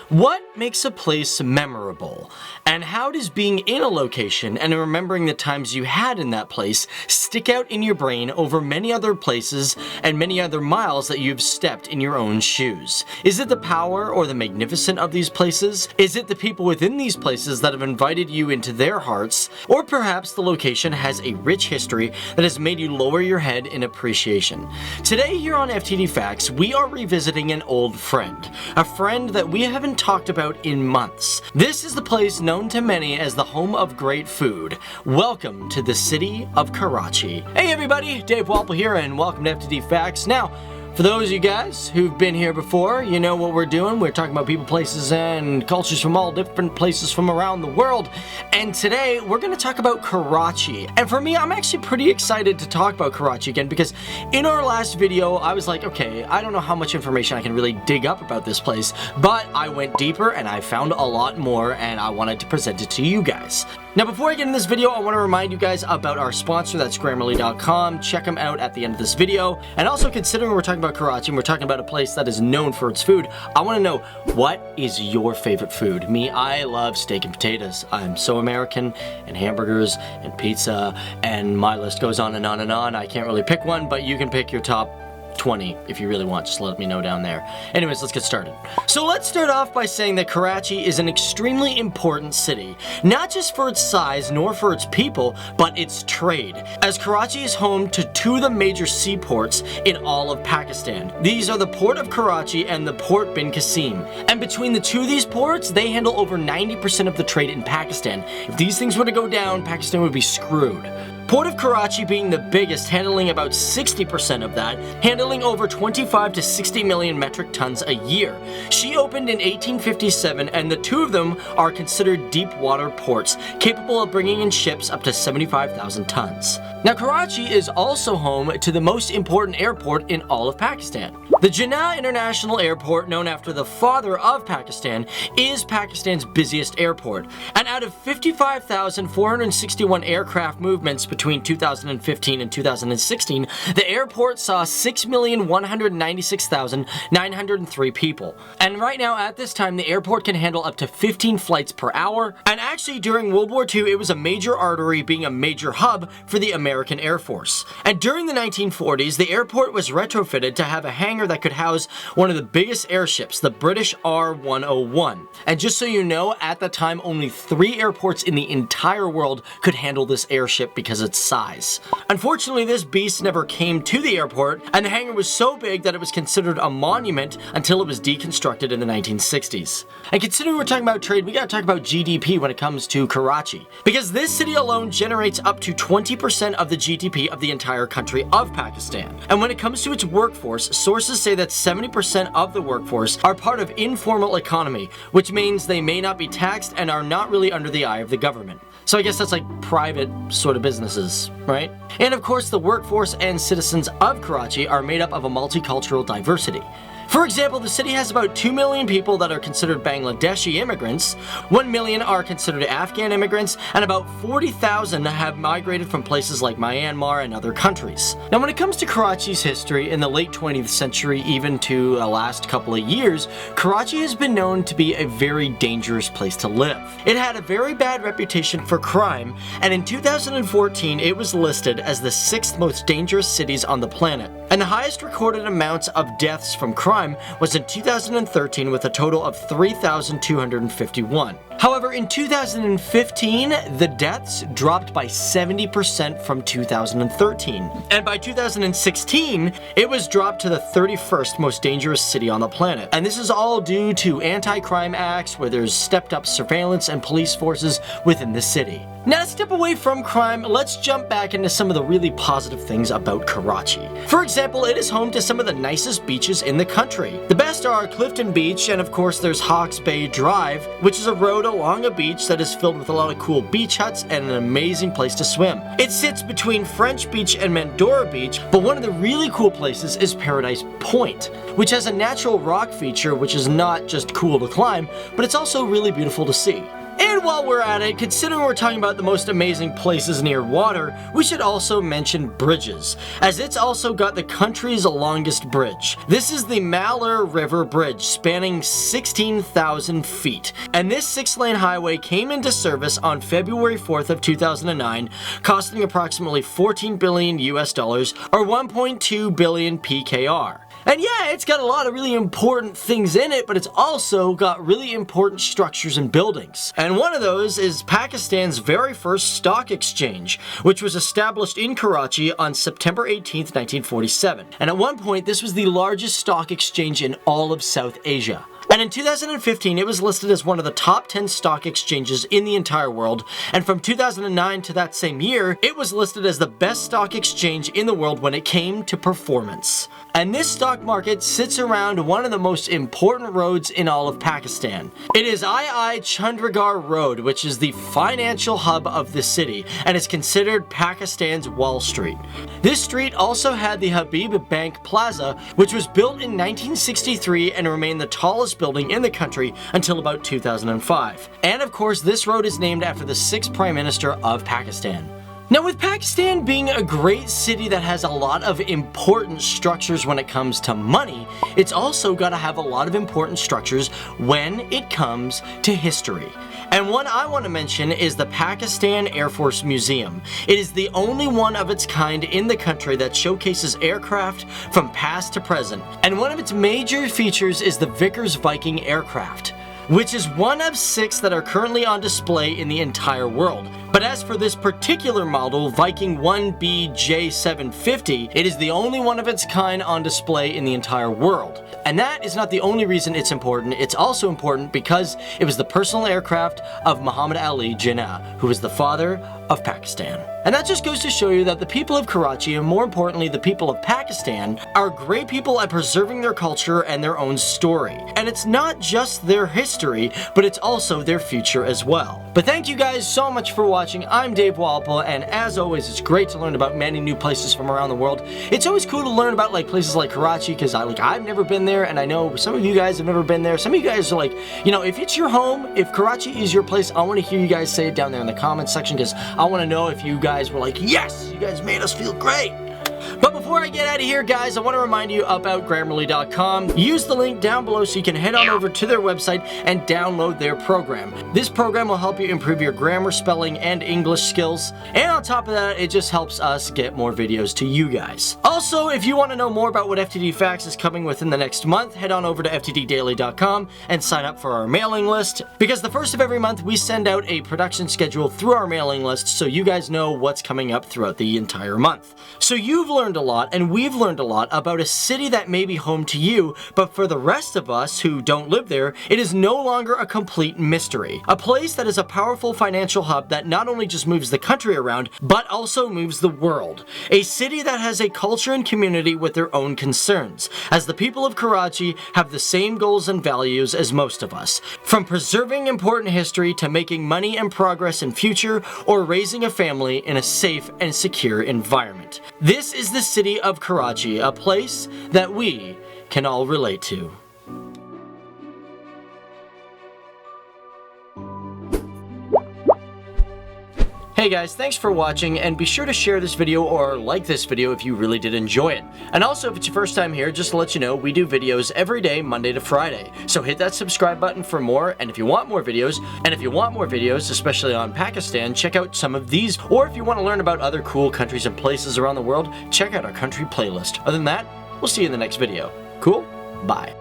What makes a place memorable? And how does being in a location and remembering the times you had in that place stick out in your brain over many other places and many other miles that you've stepped in your own shoes? Is it the power or the magnificence of these places? Is it the people within these places that have invited you into their hearts? Or perhaps the location has a rich history that has made you lower your head in appreciation? Today here on FTD Facts, we are revisiting an old friend. A friend that we haven't talked about in months. This is the place known to many as the home of great food. Welcome to the city of Karachi. Hey everybody, Dave Walpole here and welcome to FTD Facts. Now, for those of you guys who've been here before, you know what we're doing. We're talking about people, places, and cultures from all different places from around the world. And today, we're going to talk about Karachi. And for me, I'm actually pretty excited to talk about Karachi again because in our last video, I was like, okay, I don't know how much information I can really dig up about this place, but I went deeper and I found a lot more and I wanted to present it to you guys. Now, before I get in this video, I want to remind you guys about our sponsor, that's Grammarly.com. Check them out at the end of this video. And also, considering we're talking about Karachi and we're talking about a place that is known for its food, I want to know, what is your favorite food? Me, I love steak and potatoes. I'm so American, and hamburgers and pizza, and my list goes on and on and on. I can't really pick one, but you can pick your top 20 if you really want. Just let me know down there. Anyways, let's get started. So let's start off by saying that Karachi is an extremely important city, not just for its size nor for its people, but its trade, as Karachi is home to two of the major seaports in all of Pakistan. These are the Port of Karachi and the Port bin Qasim. And between the two of these ports, they handle over 90% of the trade in Pakistan. If these things were to go down, Pakistan would be screwed. Port of Karachi being the biggest, handling about 60% of that, handling over 25 to 60 million metric tons a year. She opened in 1857 and the two of them are considered deep water ports, capable of bringing in ships up to 75,000 tons. Now, Karachi is also home to the most important airport in all of Pakistan. The Jinnah International Airport, known after the father of Pakistan, is Pakistan's busiest airport. And out of 55,461 aircraft movements between 2015 and 2016, the airport saw 6,196,903 people. And right now, at this time, the airport can handle up to 15 flights per hour. And actually, during World War II, it was a major artery, being a major hub for the American Air Force. And during the 1940s, the airport was retrofitted to have a hangar that could house one of the biggest airships, the British R-101. And just so you know, at the time, only 3 airports in the entire world could handle this airship because its size. Unfortunately, this beast never came to the airport, and the hangar was so big that it was considered a monument until it was deconstructed in the 1960s. And considering we're talking about trade, we gotta talk about GDP when it comes to Karachi, because this city alone generates up to 20% of the GDP of the entire country of Pakistan. And when it comes to its workforce, sources say that 70% of the workforce are part of informal economy, which means they may not be taxed and are not really under the eye of the government. So I guess that's like private sort of businesses, right? And of course, the workforce and citizens of Karachi are made up of a multicultural diversity. For example, the city has about 2 million people that are considered Bangladeshi immigrants, 1 million are considered Afghan immigrants, and about 40,000 have migrated from places like Myanmar and other countries. Now, when it comes to Karachi's history in the late 20th century, even to the last couple of years, Karachi has been known to be a very dangerous place to live. It had a very bad reputation for crime, and in 2014, it was listed as the 6th most dangerous cities on the planet. And the highest recorded amounts of deaths from crime was in 2013 with a total of 3,251. However, in 2015, the deaths dropped by 70% from 2013. And by 2016, it was dropped to the 31st most dangerous city on the planet. And this is all due to anti-crime acts where there's stepped up surveillance and police forces within the city. Now, to step away from crime, let's jump back into some of the really positive things about Karachi. For example, it is home to some of the nicest beaches in the country. The best are Clifton Beach, and of course there's Hawke's Bay Drive, which is a road along a beach that is filled with a lot of cool beach huts and an amazing place to swim. It sits between French Beach and Mandora Beach, but one of the really cool places is Paradise Point, which has a natural rock feature which is not just cool to climb, but it's also really beautiful to see. And while we're at it, considering we're talking about the most amazing places near water, we should also mention bridges, as it's also got the country's longest bridge. This is the Malheur River Bridge, spanning 16,000 feet. And this 6-lane highway came into service on February 4th of 2009, costing approximately $14 billion US dollars, or 1.2 billion PKR. And yeah, it's got a lot of really important things in it, but it's also got really important structures and buildings. And one of those is Pakistan's very first stock exchange, which was established in Karachi on September 18th, 1947. And at one point, this was the largest stock exchange in all of South Asia. And in 2015, it was listed as one of the top 10 stock exchanges in the entire world, and from 2009 to that same year, it was listed as the best stock exchange in the world when it came to performance. And this stock market sits around one of the most important roads in all of Pakistan. It is II Chandigarh Road, which is the financial hub of the city, and is considered Pakistan's Wall Street. This street also had the Habib Bank Plaza, which was built in 1963 and remained the tallest building in the country until about 2005. And of course, this road is named after the 6th Prime Minister of Pakistan. Now, with Pakistan being a great city that has a lot of important structures when it comes to money, it's also got to have a lot of important structures when it comes to history. And one I want to mention is the Pakistan Air Force Museum. It is the only one of its kind in the country that showcases aircraft from past to present. And one of its major features is the Vickers Viking aircraft, which is one of 6 that are currently on display in the entire world. But as for this particular model, Viking 1BJ750, it is the only one of its kind on display in the entire world. And that is not the only reason it's important. It's also important because it was the personal aircraft of Muhammad Ali Jinnah, who was the father of Pakistan. And that just goes to show you that the people of Karachi, and more importantly the people of Pakistan, are great people at preserving their culture and their own story. And it's not just their history, but it's also their future as well. But thank you guys so much for watching. I'm Dave Walpole, and as always, it's great to learn about many new places from around the world. It's always cool to learn about places like Karachi, because I've never been there, and I know some of you guys have never been there. Some of you guys are like, if it's your home, if Karachi is your place, I want to hear you guys say it down there in the comments section, because I want to know if you guys were like, yes, you guys made us feel great. But before I get out of here, guys, I want to remind you about Grammarly.com. Use the link down below so you can head on over to their website and download their program. This program will help you improve your grammar, spelling, and English skills. And on top of that, it just helps us get more videos to you guys. Also, if you want to know more about what FTD Facts is coming within the next month, head on over to FTDdaily.com and sign up for our mailing list. Because the first of every month, we send out a production schedule through our mailing list so you guys know what's coming up throughout the entire month. So you've learned a lot, and we've learned a lot about a city that may be home to you, but for the rest of us who don't live there, it is no longer a complete mystery. A place that is a powerful financial hub that not only just moves the country around, but also moves the world. A city that has a culture and community with their own concerns, as the people of Karachi have the same goals and values as most of us. From preserving important history to making money and progress in future, or raising a family in a safe and secure environment. This is the city of Karachi, a place that we can all relate to. Hey guys, thanks for watching, and be sure to share this video or like this video if you really did enjoy it. And also, if it's your first time here, just to let you know, we do videos every day, Monday to Friday. So hit that subscribe button for more, and if you want more videos, especially on Pakistan, check out some of these. Or if you want to learn about other cool countries and places around the world, check out our country playlist. Other than that, we'll see you in the next video. Cool? Bye.